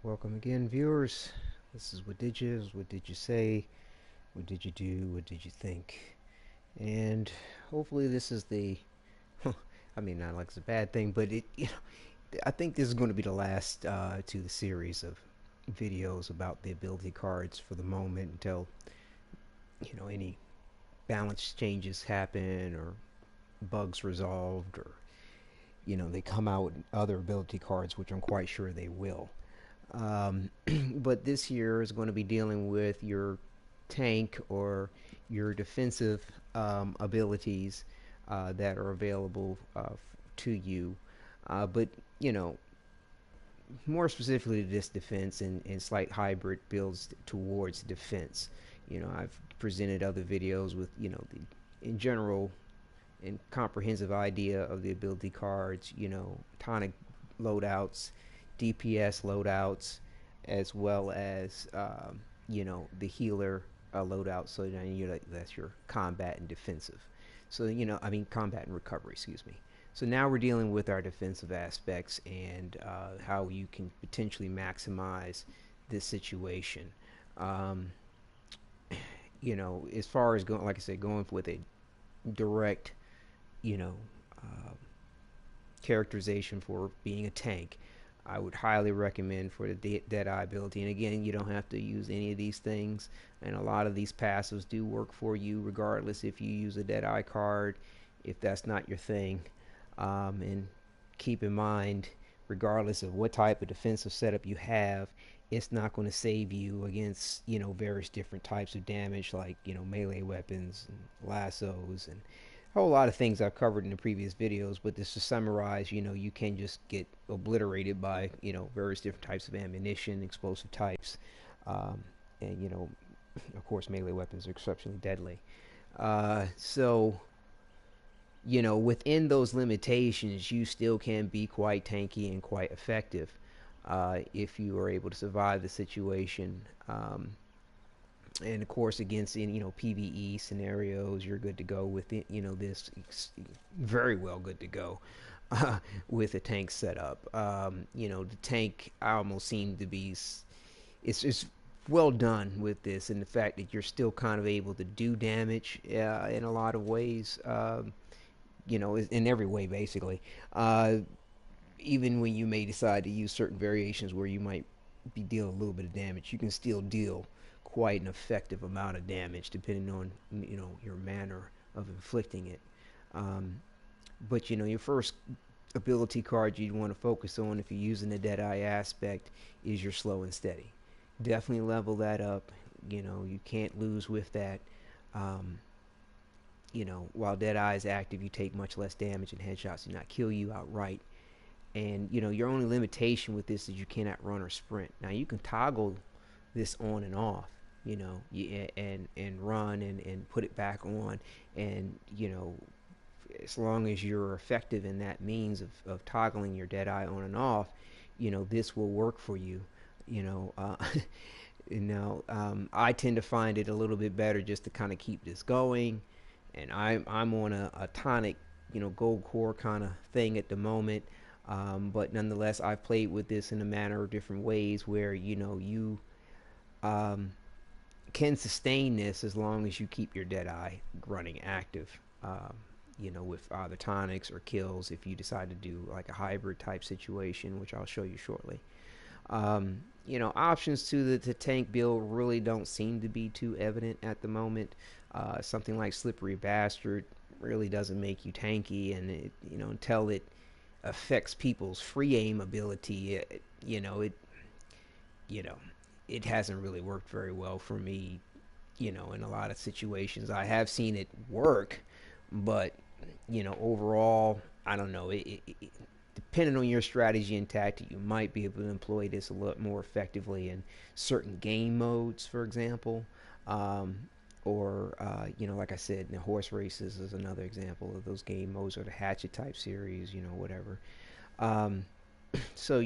Welcome again, viewers. This is What Did You? What did you say? What did you do? What did you think? And hopefully, this is the. I mean, not like it's a bad thing, but I think this is going to be the last to the series of videos about the ability cards for the moment until any balance changes happen or bugs resolved or they come out with other ability cards, which I'm quite sure they will. But this year is going to be dealing with your tank or your defensive abilities that are available to you. But, you know, more specifically to this defense and slight hybrid builds towards defense. I've presented other videos with, in general and comprehensive idea of the ability cards, tonic loadouts, DPS loadouts, as well as the healer loadout. So that's your combat and defensive. So I mean combat and recovery. Excuse me. So now we're dealing with our defensive aspects and how you can potentially maximize this situation. Um, as far as going, like I said, going with a direct, you know, uh, characterization for being a tank, I would highly recommend for the Deadeye ability. And again, you don't have to use any of these things, and a lot of these passives do work for you, regardless if you use a Deadeye card, if that's not your thing. And keep in mind, regardless of what type of defensive setup you have, it's not going to save you against various different types of damage, like melee weapons and lassos and a whole lot of things I've covered in the previous videos. But just to summarize, you can just get obliterated by various different types of ammunition, explosive types, um, and of course melee weapons are exceptionally deadly. So within those limitations, you still can be quite tanky and quite effective if you are able to survive the situation. And of course, against PVE scenarios, you're good to go with it. This very well good to go with a tank setup. The tank I almost seem to be it's well done with this, and the fact that you're still kind of able to do damage in a lot of ways. In every way basically. Even when you may decide to use certain variations where you might be dealing a little bit of damage, you can still deal quite an effective amount of damage depending on your manner of inflicting it. Um, but your first ability card you'd want to focus on if you're using the Deadeye aspect is your slow and steady. Definitely level that up. You can't lose with that. Um, while Deadeye is active, you take much less damage, and headshots do not kill you outright. And your only limitation with this is you cannot run or sprint. Now you can toggle this on and off, and run and put it back on, and as long as you're effective in that means of toggling your Deadeye on and off, this will work for you. You know, uh, I tend to find it a little bit better just to kind of keep this going, and I'm on a tonic, gold core kind of thing at the moment. But nonetheless, I've played with this in a manner of different ways where you um, can sustain this as long as you keep your Deadeye running active. With either tonics or kills if you decide to do like a hybrid type situation, which I'll show you shortly. Options to the tank build really don't seem to be too evident at the moment. Something like Slippery Bastard really doesn't make you tanky, and until it affects people's free aim ability, you know, it hasn't really worked very well for me. In a lot of situations, I have seen it work, but overall, I don't know. Depending on your strategy and tactic, you might be able to employ this a lot more effectively in certain game modes, for example. Um, or, like I said, in the horse races is another example of those game modes, or the hatchet type series, whatever. Um, so,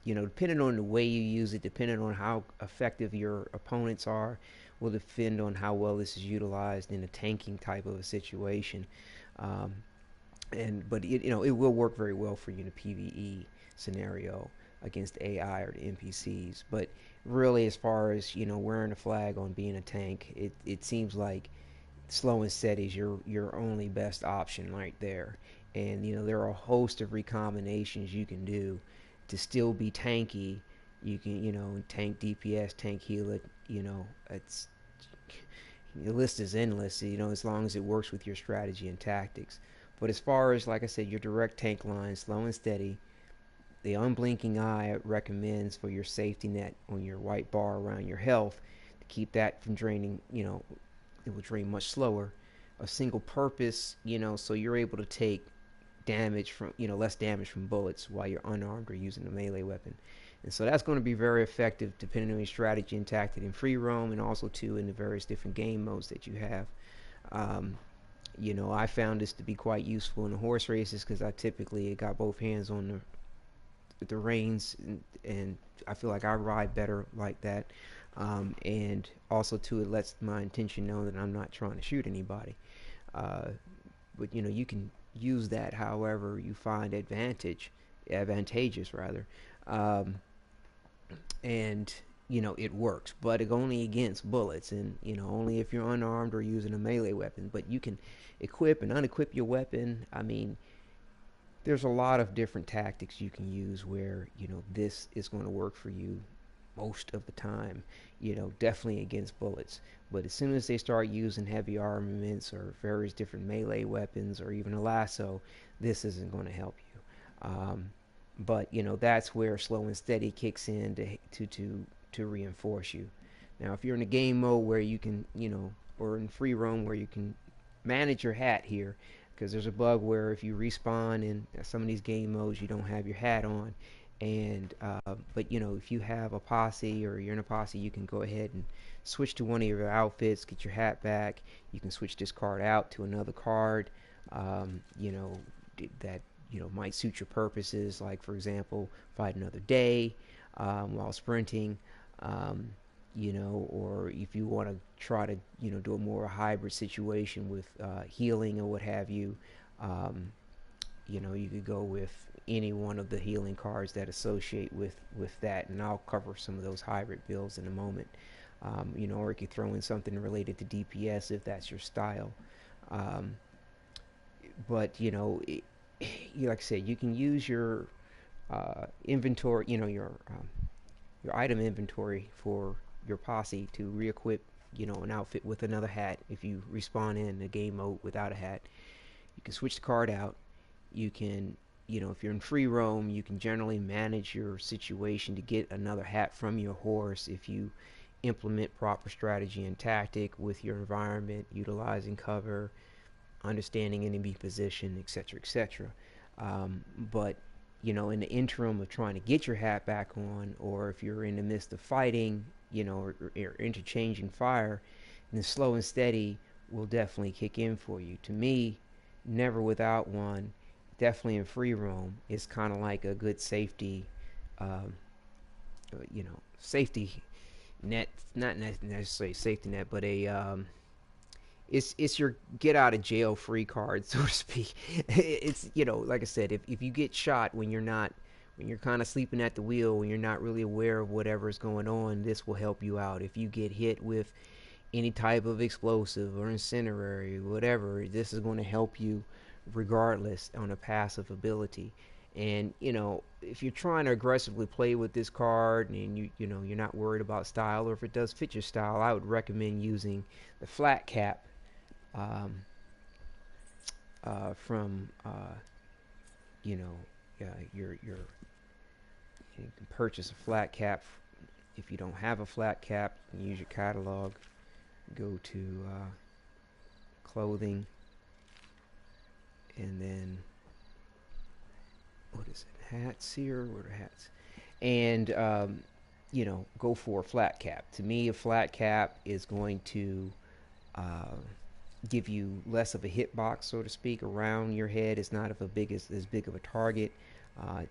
depending on the way you use it, depending on how effective your opponents are, will depend on how well this is utilized in a tanking type of a situation. Um, but it will work very well for you in a PVE scenario. against the AI or the NPCs. But really, as far as wearing a flag on being a tank, it seems like slow and steady is your only best option right there. And there are a host of recombinations you can do to still be tanky. You can tank DPS, tank healer. It's the list is endless. As long as it works with your strategy and tactics. But as far as, like I said, your direct tank line, slow and steady, the unblinking eye recommends for your safety net on your white bar around your health to keep that from draining. It will drain much slower. A single purpose, so you're able to take damage from, less damage from bullets while you're unarmed or using a melee weapon. And so that's going to be very effective depending on your strategy and tactic in free roam, and also too in the various different game modes that you have. Um, I found this to be quite useful in the horse races because I typically got both hands on the reins, and I feel like I ride better like that. And also too, it lets my intention know that I'm not trying to shoot anybody. But you can use that however you find advantageous rather. Um, and it works, but it only against bullets, and only if you're unarmed or using a melee weapon. But you can equip and unequip your weapon. I mean, there's a lot of different tactics you can use where this is going to work for you most of the time. Definitely against bullets. But as soon as they start using heavy armaments or various different melee weapons or even a lasso, this isn't going to help you. But that's where slow and steady kicks in to reinforce you. Now, if you're in a game mode where you can, or in free roam where you can manage your hat here, because there's a bug where if you respawn in some of these game modes, you don't have your hat on. And but if you have a posse or you're in a posse, you can go ahead and switch to one of your outfits, get your hat back. You can switch this card out to another card, that might suit your purposes. Like, for example, fight another day while sprinting. Or if you want to try to do a more hybrid situation with healing or what have you. You could go with any one of the healing cards that associate with that, and I'll cover some of those hybrid builds in a moment. Or you could throw in something related to DPS if that's your style. But like I said, you can use your inventory, your item inventory for your posse to re-equip an outfit with another hat if you respawn in the game mode without a hat. You can switch the card out. You can, if you're in free roam, you can generally manage your situation to get another hat from your horse if you implement proper strategy and tactic with your environment, utilizing cover, understanding enemy position, etc., etc. But in the interim of trying to get your hat back on, or if you're in the midst of fighting, or interchanging fire, then slow and steady will definitely kick in for you. To me, never without one. Definitely in free roam, it's kind of like a good safety, um, safety net. Not necessarily safety net, but it's your get out of jail free card, so to speak. It's like I said, if you get shot when you're kind of sleeping at the wheel, when you're not really aware of whatever is going on, this will help you out. If you get hit with any type of explosive or incendiary, whatever, this is going to help you regardless on a passive ability. And if you're trying to aggressively play with this card and you're not worried about style, or if it does fit your style, I would recommend using the flat cap um, from your you can purchase a flat cap. If you don't have a flat cap, you can use your catalog. Go to clothing, and then what is it? Hats here. What are hats? And go for a flat cap. To me, a flat cap is going to uh, give you less of a hitbox, so to speak, around your head. It's not as big of a target. A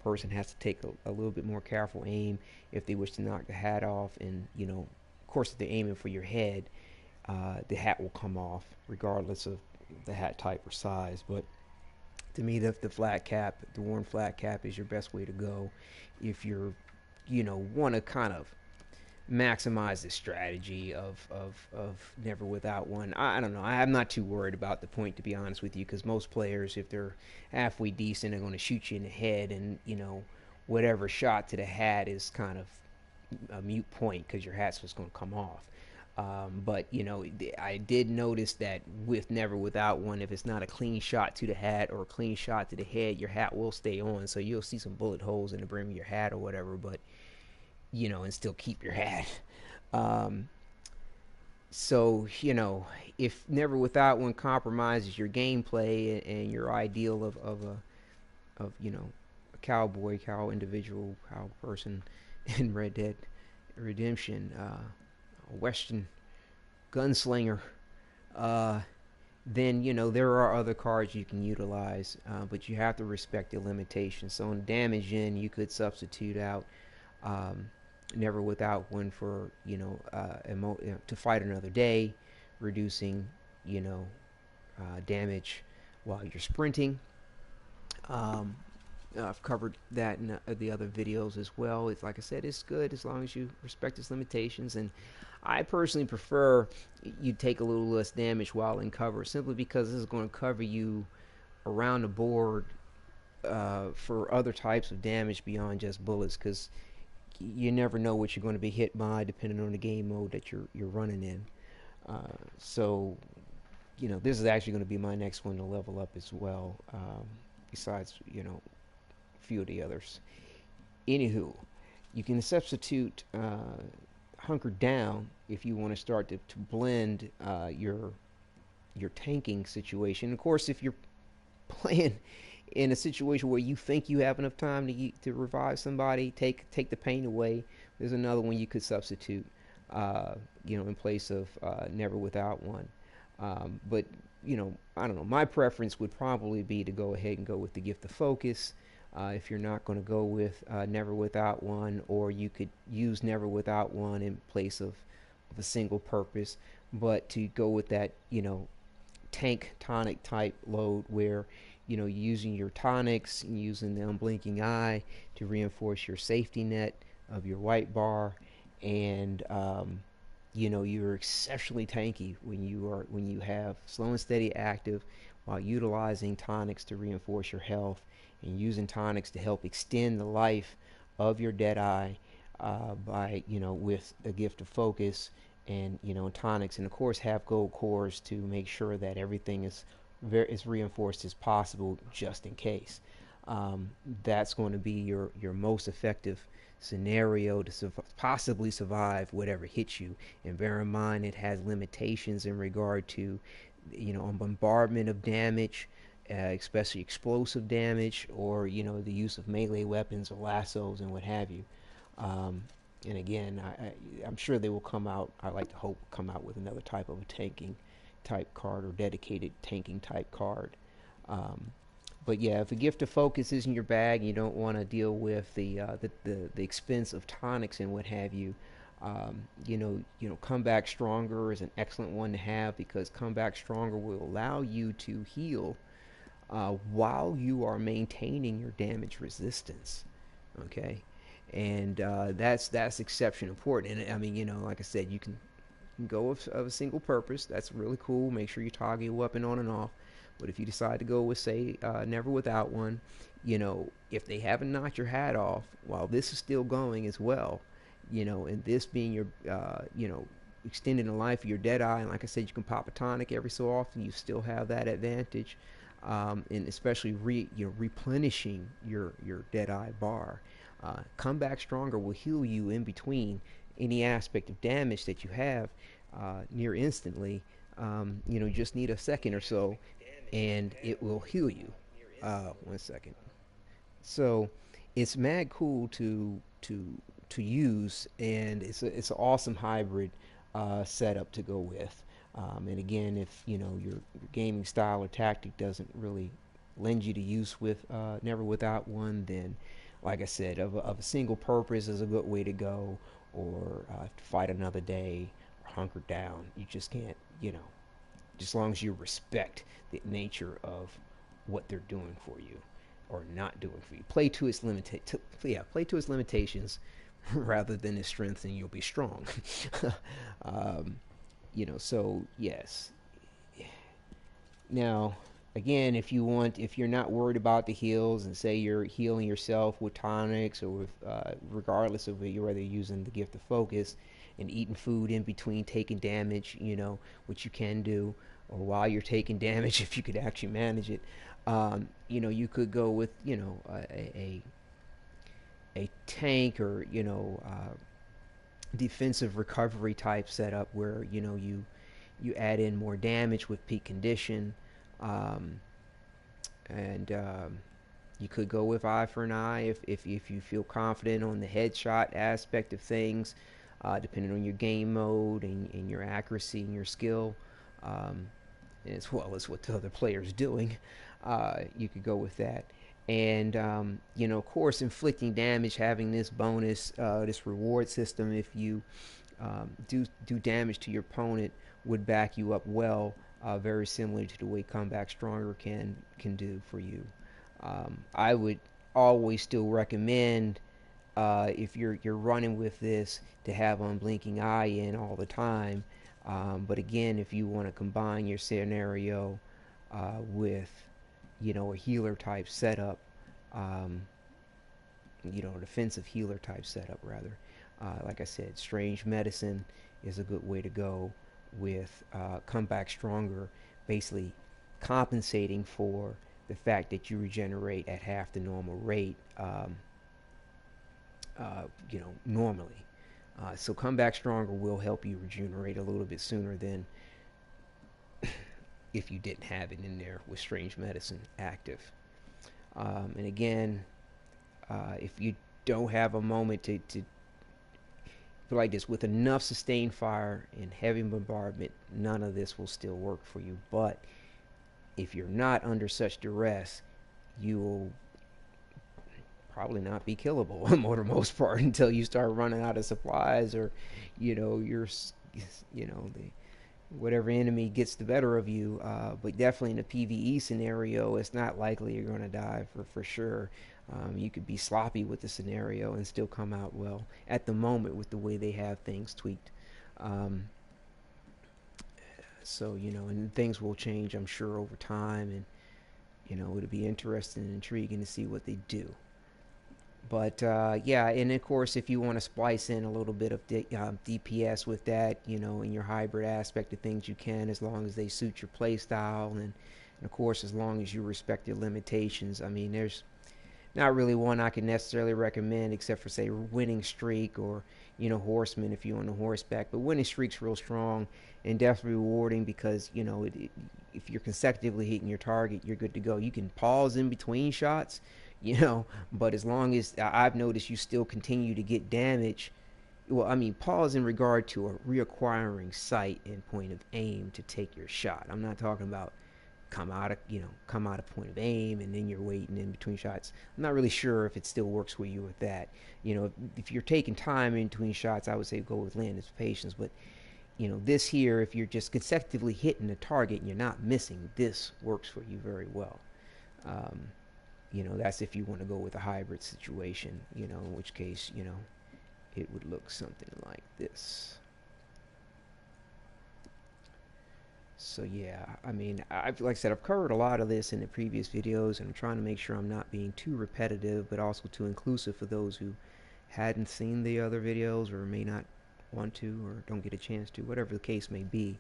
person has to take a little bit more careful aim if they wish to knock the hat off. And of course, if they're aiming for your head, the hat will come off regardless of the hat type or size. But To me, the flat cap, the worn flat cap, is your best way to go if you're, want to kind of maximize the strategy of never without one. I don't know. I'm not too worried about the point, to be honest with you, because most players, if they're halfway decent, are going to shoot you in the head, and whatever shot to the hat is kind of a mute point because your hat's just going to come off. But I did notice that with never without one, if it's not a clean shot to the hat or a clean shot to the head, your hat will stay on. So you'll see some bullet holes in the brim of your hat or whatever, but and still keep your hat. Um, so if never without one compromises your gameplay and your ideal of a cowboy, cow individual, cow person in Red Dead Redemption, a Western gunslinger, uh, then there are other cards you can utilize, but you have to respect the limitations. So in damage in, you could substitute out um, never without one for to fight another day, reducing damage while you're sprinting. Um, I've covered that in the other videos as well. It's like I said, it's good as long as you respect its limitations. And I personally prefer you take a little less damage while in cover, simply because this is going to cover you around the board for other types of damage beyond just bullets, because you never know what you're going to be hit by depending on the game mode that you're running in. So this is actually going to be my next one to level up as well. Besides a few of the others. Anywho, you can substitute hunker down if you want to start to blend your tanking situation. Of course, if you're playing in a situation where you think you have enough time to revive somebody, take the pain away, there's another one you could substitute, in place of never without one. But I don't know. My preference would probably be to go ahead and go with the gift of focus. If you're not going to go with never without one, or you could use never without one in place of a single purpose, but to go with that tank tonic type load where using your tonics and using the unblinking eye to reinforce your safety net of your white bar, and you're exceptionally tanky when you have slow and steady active while utilizing tonics to reinforce your health, and using tonics to help extend the life of your dead eye by with a gift of focus and tonics, and of course have gold cores to make sure that everything is as reinforced as possible just in case. That's going to be your most effective scenario to possibly survive whatever hits you. And bear in mind, it has limitations in regard to on bombardment of damage, especially explosive damage, or the use of melee weapons or lassos and what have you. And again, I'm sure they will come out. I like to hope come out with another type of a tanking type card, or dedicated tanking type card. But yeah, if a gift of focus is in your bag, you don't want to deal with the expense of tonics and what have you. Come back stronger is an excellent one to have, because come back stronger will allow you to heal while you are maintaining your damage resistance. Okay, and that's exceptionally important. And I mean, like I said, you can go of a single purpose. That's really cool. Make sure you toggle your weapon on and off. But if you decide to go with, say, never without one, if they haven't knocked your hat off while this is still going as well, and this being your, extending the life of your dead eye, and like I said, you can pop a tonic every so often, you still have that advantage, and especially replenishing your dead eye bar. Come back stronger will heal you in between any aspect of damage that you have near instantly. You just need a second or so, and it will heal you. 1 second. So it's mad cool to use, and it's an awesome hybrid setup to go with. And again, if your gaming style or tactic doesn't really lend you to use with never without one, then like I said, of a single purpose is a good way to go, or to fight another day, or hunker down. You just can't, just as long as you respect the nature of what they're doing for you or not doing for you. Play to its play to its limitations rather than its strengths, and you'll be strong. um, so yes. Now, again, if you're not worried about the heals, and say you're healing yourself with tonics or with, regardless of whether you're using the gift of focus and eating food in between taking damage, which you can do, or while you're taking damage, if you could actually manage it, you could go with, a tank, or, defensive recovery type setup where, you add in more damage with peak condition, um, and you could go with eye for an eye if you feel confident on the headshot aspect of things, depending on your game mode and your accuracy and your skill, um, as well as what the other player's doing. You could go with that. And, of course, inflicting damage, having this bonus, this reward system, if you do damage to your opponent, would back you up well, very similar to the way Comeback Stronger can do for you. I would always still recommend, if you're running with this, to have Unblinking Eye in all the time. But again, if you want to combine your scenario with, a healer type setup, um, defensive healer type setup rather. Like I said, Strange Medicine is a good way to go with Come Back Stronger, basically compensating for the fact that you regenerate at half the normal rate, normally. So Come Back Stronger will help you regenerate a little bit sooner than if you didn't have it in there with Strange Medicine active. And again, if you don't have a moment to like this, with enough sustained fire and heavy bombardment, none of this will still work for you. But if you're not under such duress, you will probably not be killable for the most part until you start running out of supplies, or you're the whatever enemy gets the better of you. But definitely in a PvE scenario, it's not likely you're going to die for sure. You could be sloppy with the scenario and still come out well at the moment with the way they have things tweaked. So, and things will change, I'm sure, over time, and, it'll be interesting and intriguing to see what they do. But yeah, and of course, if you want to splice in a little bit of DPS with that, in your hybrid aspect of things, you can, as long as they suit your play style, and of course, as long as you respect your limitations. I mean, there's not really one I can necessarily recommend, except for, say, Winning Streak, or Horseman if you're on the horseback. But Winning Streak's real strong and definitely rewarding, because if you're consecutively hitting your target, you're good to go. You can pause in between shots, but as long as I've noticed you still continue to get damage. Well, I mean, pause in regard to a reacquiring sight and point of aim to take your shot. I'm not talking about come out of point of aim and then you're waiting in between shots. I'm not really sure if it still works with you with that. If you're taking time in between shots, I would say go with Landis Patience. But this here, if you're just consecutively hitting the target and you're not missing, this works for you very well. That's if you want to go with a hybrid situation, in which case, it would look something like this. So yeah, I mean, like I said, I've covered a lot of this in the previous videos, and I'm trying to make sure I'm not being too repetitive, but also too inclusive for those who hadn't seen the other videos, or may not want to, or don't get a chance to, whatever the case may be.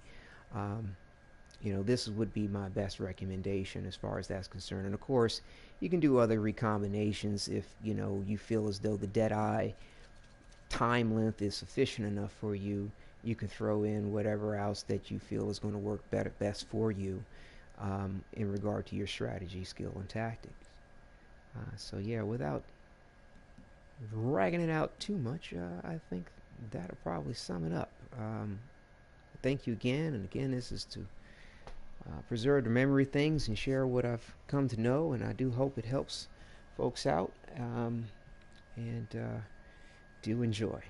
This would be my best recommendation as far as that's concerned. And of course, you can do other recombinations if you feel as though the Deadeye time length is sufficient enough for you. You can throw in whatever else that you feel is going to work best for you, in regard to your strategy, skill, and tactics. So yeah, without dragging it out too much, I think that'll probably sum it up. Thank you again, and again, this is to preserve the memory things and share what I've come to know, and I do hope it helps folks out, and do enjoy.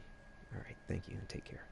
All right, thank you, and take care.